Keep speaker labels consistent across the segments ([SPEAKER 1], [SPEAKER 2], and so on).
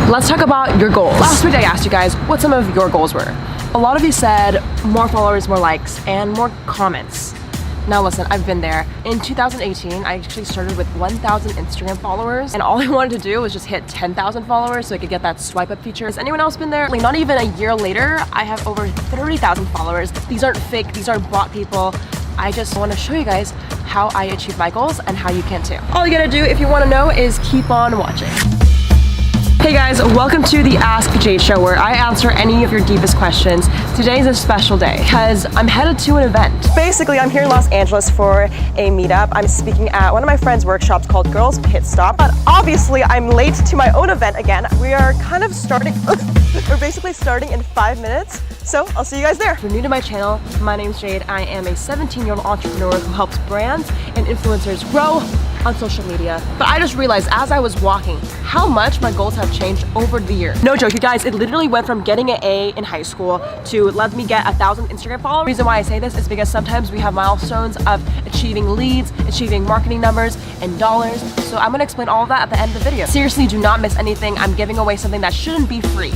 [SPEAKER 1] let's talk about your goals. Last week I asked you guys what some of your goals were. A lot of you said more followers, more likes, and more comments. Now listen, I've been there. In 2018, I actually started with 1,000 Instagram followers, and all I wanted to do was just hit 10,000 followers so I could get that swipe up feature. Has anyone else been there? Like, not even a year later, I have over 30,000 followers. These aren't fake, these aren't bot people. I just want to show you guys how I achieve my goals and how you can too. All you gotta do if you want to know is keep on watching. Hey guys, welcome to the Ask Jade Show, where I answer any of your deepest questions. Today's a special day because I'm headed to an event. Basically, I'm here in Los Angeles for a meetup. I'm speaking at one of my friend's workshops called Girls Pit Stop. But obviously, I'm late to my own event again. We are kind of starting, we're basically starting in 5 minutes. So I'll see you guys there. If you're new to my channel, my name's Jade. I am a 17-year-old entrepreneur who helps brands and influencers grow on social media. But I just realized as I was walking how much my goals have changed over the year. No joke, you guys, it literally went from getting an A in high school to let me get 1,000 Instagram followers. The reason why I say this is because sometimes we have milestones of achieving leads, achieving marketing numbers, and dollars. So I'm gonna explain all of that at the end of the video. Seriously, do not miss anything. I'm giving away something that shouldn't be free.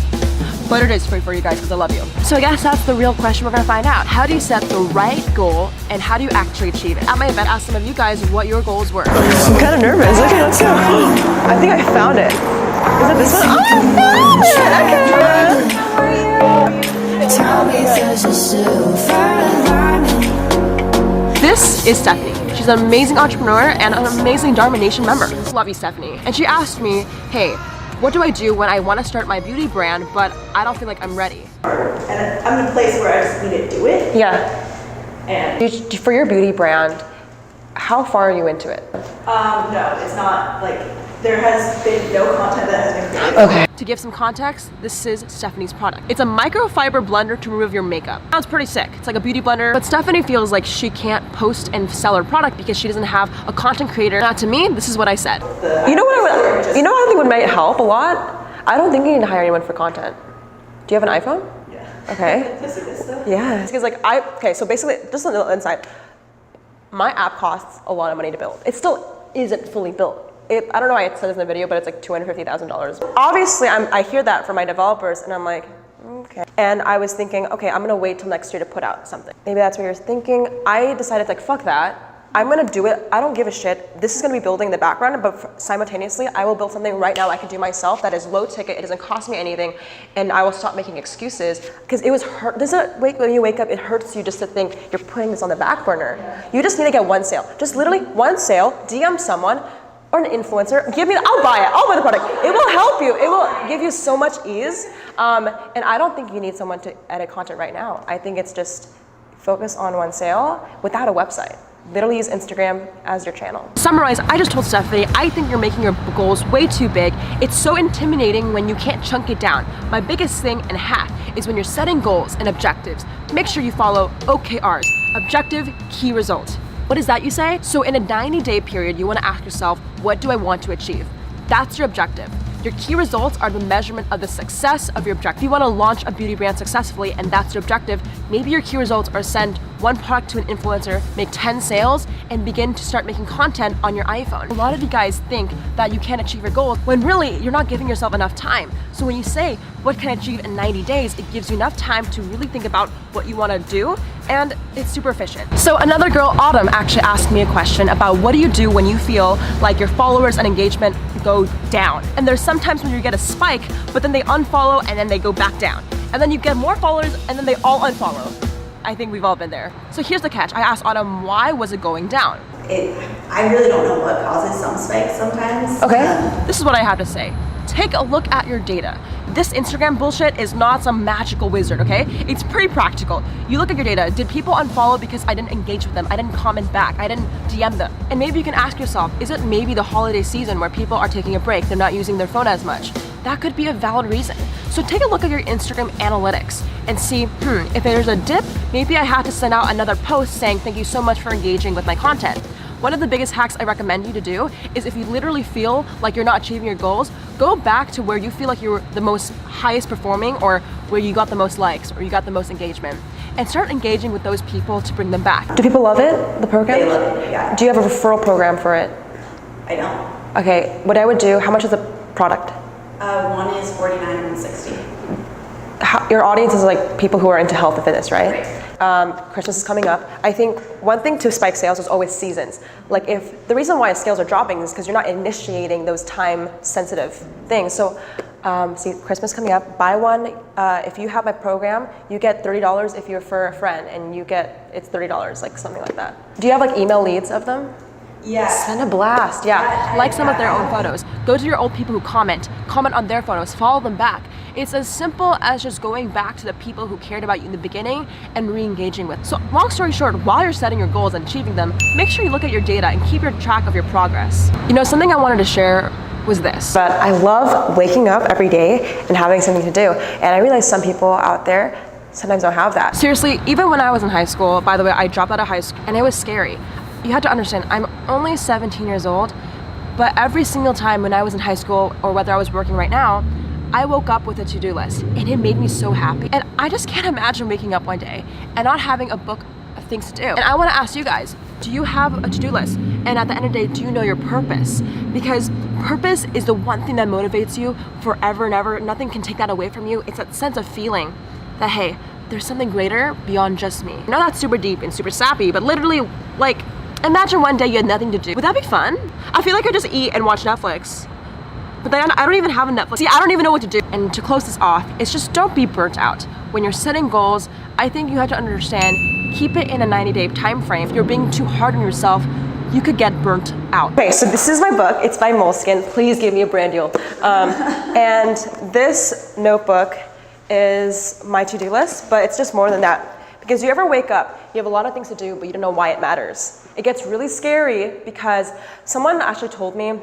[SPEAKER 1] But it is free for you guys because I love you. So I guess that's the real question we're gonna find out. How do you set the right goal and how do you actually achieve it? At my event, I asked some of you guys what your goals were. I'm kind of nervous. Okay, let's go. I think I found it. Is it this one? Oh, I found it! Okay. How are you? This is Stephanie. She's an amazing entrepreneur and an amazing Dharma Nation member. Love you, Stephanie. And she asked me, hey, what do I do when I want to start my beauty brand, but I don't feel like I'm ready?
[SPEAKER 2] And I'm in a place where I just need to do it.
[SPEAKER 1] Yeah.
[SPEAKER 2] And
[SPEAKER 1] for your beauty brand, how far are you into it?
[SPEAKER 2] no, it's not like, there has been no content that has been created.
[SPEAKER 1] Okay. To give some context, this is Stephanie's product. It's a microfiber blender to remove your makeup. Sounds pretty sick. It's like a beauty blender, but Stephanie feels like she can't post and sell her product because she doesn't have a content creator. Now to me, this is what I said. You know what I think would might help a lot? I don't think you need to hire anyone for content. Do you have an iPhone?
[SPEAKER 2] Yeah.
[SPEAKER 1] Okay. Yeah. Because so basically, just on the inside, my app costs a lot of money to build. It still isn't fully built. I don't know why it says in the video, but it's like $250,000. Obviously, I hear that from my developers, and I'm like, okay. And I was thinking, okay, I'm gonna wait till next year to put out something. Maybe that's what you're thinking. I decided, like, fuck that. I'm gonna do it. I don't give a shit. This is gonna be building in the background, but simultaneously, I will build something right now I can do myself that is low ticket. It doesn't cost me anything, and I will stop making excuses because it was hurt. When you wake up, it hurts you just to think you're putting this on the back burner. Yeah. You just need to get one sale. Just literally one sale. DM someone. Or an influencer, I'll buy it, I'll buy the product. It will help you, it will give you so much ease. And I don't think you need someone to edit content right now. I think it's just focus on one sale without a website. Literally use Instagram as your channel. Summarize, I just told Stephanie, I think you're making your goals way too big. It's so intimidating when you can't chunk it down. My biggest thing and hack is when you're setting goals and objectives, make sure you follow OKRs, objective, key result. What is that, you say? So in a 90-day period, you want to ask yourself, what do I want to achieve? That's your objective. Your key results are the measurement of the success of your objective. If you want to launch a beauty brand successfully and that's your objective, maybe your key results are send one product to an influencer, make 10 sales, and begin to start making content on your iPhone. A lot of you guys think that you can't achieve your goals when really you're not giving yourself enough time. So when you say, what can I achieve in 90 days, it gives you enough time to really think about what you want to do, and it's super efficient. So another girl, Autumn, actually asked me a question about what do you do when you feel like your followers and engagement go down. And there's sometimes when you get a spike, but then they unfollow and then they go back down. And then you get more followers and then they all unfollow. I think we've all been there. So here's the catch. I asked Autumn, why was it going down?
[SPEAKER 2] I really don't know what causes some spikes sometimes.
[SPEAKER 1] Okay, this is what I have to say. Take a look at your data. This Instagram bullshit is not some magical wizard, okay? It's pretty practical. You look at your data. Did people unfollow because I didn't engage with them? I didn't comment back. I didn't DM them. And maybe you can ask yourself, is it maybe the holiday season where people are taking a break? They're not using their phone as much. That could be a valid reason. So take a look at your Instagram analytics and see, if there's a dip, maybe I have to send out another post saying, thank you so much for engaging with my content. One of the biggest hacks I recommend you to do is if you literally feel like you're not achieving your goals, go back to where you feel like you're the most highest performing or where you got the most likes or you got the most engagement and start engaging with those people to bring them back. Do people love it, the program?
[SPEAKER 2] They love it, yeah.
[SPEAKER 1] Do you have a referral program for it?
[SPEAKER 2] I don't.
[SPEAKER 1] Okay, what I would do, how much is the product?
[SPEAKER 2] One is 49 and one's 60.
[SPEAKER 1] Your audience is like people who are into health and fitness, right? Christmas is coming up. I think one thing to spike sales is always seasons. Like if the reason why sales are dropping is because you're not initiating those time sensitive things. So see, Christmas coming up, buy one. If you have my program, you get $30 if you refer a friend, and it's $30, like something like that. Do you have like email leads of them?
[SPEAKER 2] Yeah.
[SPEAKER 1] Send a blast, yeah. Like some of their own photos. Go to your old people who comment on their photos, follow them back. It's as simple as just going back to the people who cared about you in the beginning and re-engaging with. So long story short, while you're setting your goals and achieving them, make sure you look at your data and keep your track of your progress. You know, something I wanted to share was this. But I love waking up every day and having something to do. And I realize some people out there sometimes don't have that. Seriously, even when I was in high school, by the way, I dropped out of high school and it was scary. You have to understand, I'm only 17 years old, but every single time when I was in high school or whether I was working right now, I woke up with a to-do list and it made me so happy. And I just can't imagine waking up one day and not having a book of things to do. And I wanna ask you guys, do you have a to-do list? And at the end of the day, do you know your purpose? Because purpose is the one thing that motivates you forever and ever. Nothing can take that away from you. It's that sense of feeling that, hey, there's something greater beyond just me. I know that's super deep and super sappy, but literally, like, imagine one day you had nothing to do. Would that be fun? I feel like I just eat and watch Netflix. But then I don't even have a Netflix. See, I don't even know what to do. And to close this off, it's just don't be burnt out. When you're setting goals, I think you have to understand, keep it in a 90-day time frame. If you're being too hard on yourself, you could get burnt out. Okay, so this is my book. It's by Moleskine. Please give me a brand deal. And this notebook is my to-do list, but it's just more than that. Because you ever wake up, you have a lot of things to do, but you don't know why it matters. It gets really scary because someone actually told me,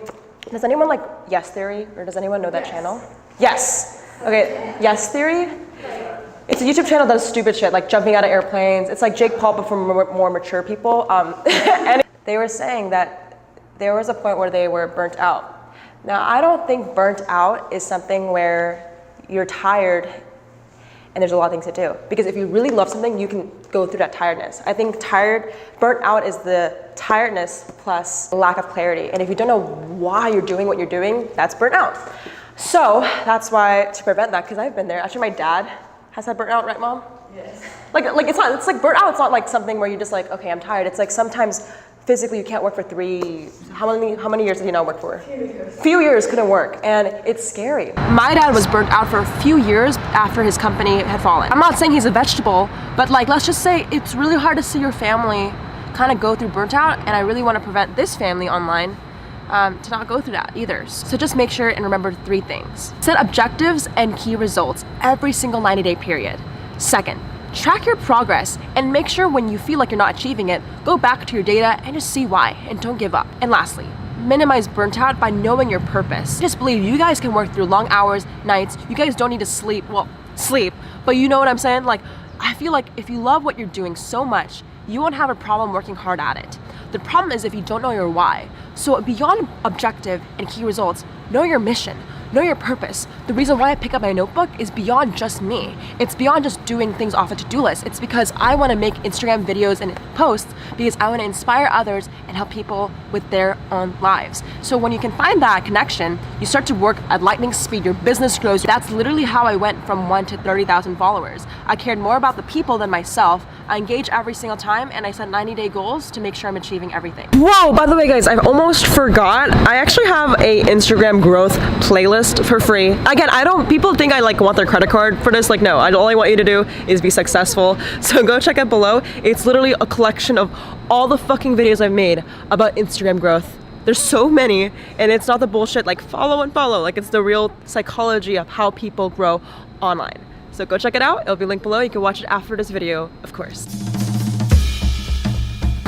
[SPEAKER 1] does anyone like Yes Theory, or does anyone know that channel? Yes. Okay, Yes Theory. It's a YouTube channel that does stupid shit, like jumping out of airplanes. It's like Jake Paul, but for more mature people. And they were saying that there was a point where they were burnt out. Now, I don't think burnt out is something where you're tired and there's a lot of things to do. Because if you really love something, you can go through that tiredness. I think burnt out is the tiredness plus lack of clarity. And if you don't know why you're doing what you're doing, that's burnt out. So that's why, to prevent that, because I've been there. Actually, my dad has had burnt out, right, Mom?
[SPEAKER 2] Yes.
[SPEAKER 1] Like it's like burnt out. It's not like something where you just like, okay, I'm tired. It's like sometimes physically you can't work for how many years did he not work for? Few years couldn't work, and it's scary. My dad was burnt out for a few years after his company had fallen. I'm not saying he's a vegetable, but like, let's just say it's really hard to see your family kind of go through burnt out, and I really want to prevent this family online to not go through that either. So just make sure and remember 3 things. Set objectives and key results every single 90-day period. Second, track your progress and make sure when you feel like you're not achieving it, go back to your data and just see why, and don't give up. And lastly, minimize burnt out by knowing your purpose. Just believe you guys can work through long hours, nights. You guys don't need to sleep, but you know what I'm saying? Like, I feel like if you love what you're doing so much, you won't have a problem working hard at it. The problem is if you don't know your why. So beyond objective and key results, know your mission. Know your purpose. The reason why I pick up my notebook is beyond just me. It's beyond just doing things off a to-do list. It's because I want to make Instagram videos and posts because I want to inspire others and help people with their own lives. So when you can find that connection, you start to work at lightning speed, your business grows. That's literally how I went from 1 to 30,000 followers. I cared more about the people than myself. I engage every single time, and I set 90-day goals to make sure I'm achieving everything. Whoa, by the way, guys, I almost forgot. I actually have a Instagram growth playlist for free. Again, people think I like want their credit card for this. Like, no, all I want you to do is be successful. So go check it below. It's literally a collection of all the fucking videos I've made about Instagram growth. There's so many, and it's not the bullshit like follow and follow. Like, it's the real psychology of how people grow online. So go check it out. It'll be linked below. You can watch it after this video, of course.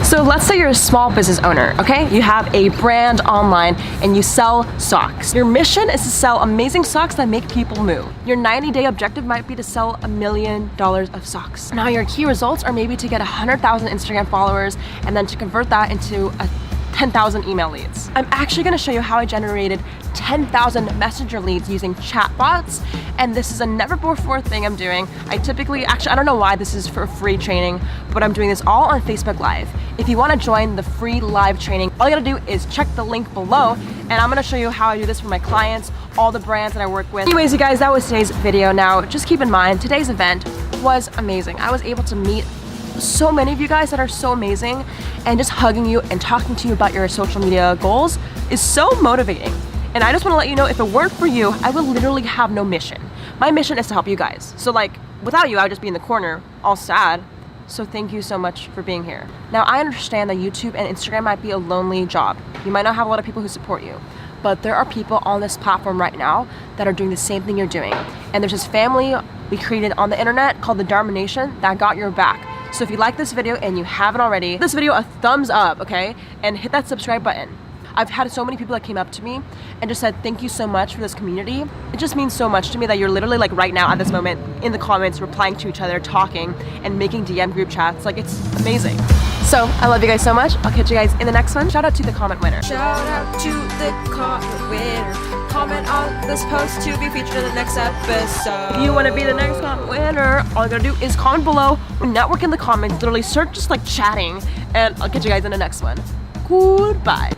[SPEAKER 1] So let's say you're a small business owner, okay? You have a brand online and you sell socks. Your mission is to sell amazing socks that make people move. Your 90-day objective might be to sell $1 million of socks. Now your key results are maybe to get 100,000 Instagram followers and then to convert that into 10,000 email leads. I'm actually gonna show you how I generated 10,000 messenger leads using chatbots, and this is a never before thing I'm doing. I don't know why this is for free training, but I'm doing this all on Facebook Live. If you wanna join the free live training, all you gotta do is check the link below, and I'm gonna show you how I do this for my clients, all the brands that I work with. Anyways, you guys, that was today's video. Now, just keep in mind, today's event was amazing. I was able to meet so many of you guys that are so amazing, and just hugging you and talking to you about your social media goals is so motivating. And I just want to let you know, if it weren't for you, I would literally have no mission. My mission is to help you guys. So like, without you, I would just be in the corner, all sad. So thank you so much for being here. Now, I understand that YouTube and Instagram might be a lonely job. You might not have a lot of people who support you, but there are people on this platform right now that are doing the same thing you're doing. And there's this family we created on the internet called the Dharma Nation that got your back. So if you like this video and you haven't already, give this video a thumbs up, okay? And hit that subscribe button. I've had so many people that came up to me and just said, thank you so much for this community. It just means so much to me that you're literally like right now at this moment in the comments, replying to each other, talking, and making DM group chats. Like, it's amazing. So I love you guys so much. I'll catch you guys in the next one. Shout out to the comment winner.
[SPEAKER 3] Shout out to the comment winner. Comment on this post to be featured in the next episode.
[SPEAKER 1] If you want to be the next comment winner, all you gotta do is comment below, network in the comments, literally search just like chatting, and I'll catch you guys in the next one. Goodbye.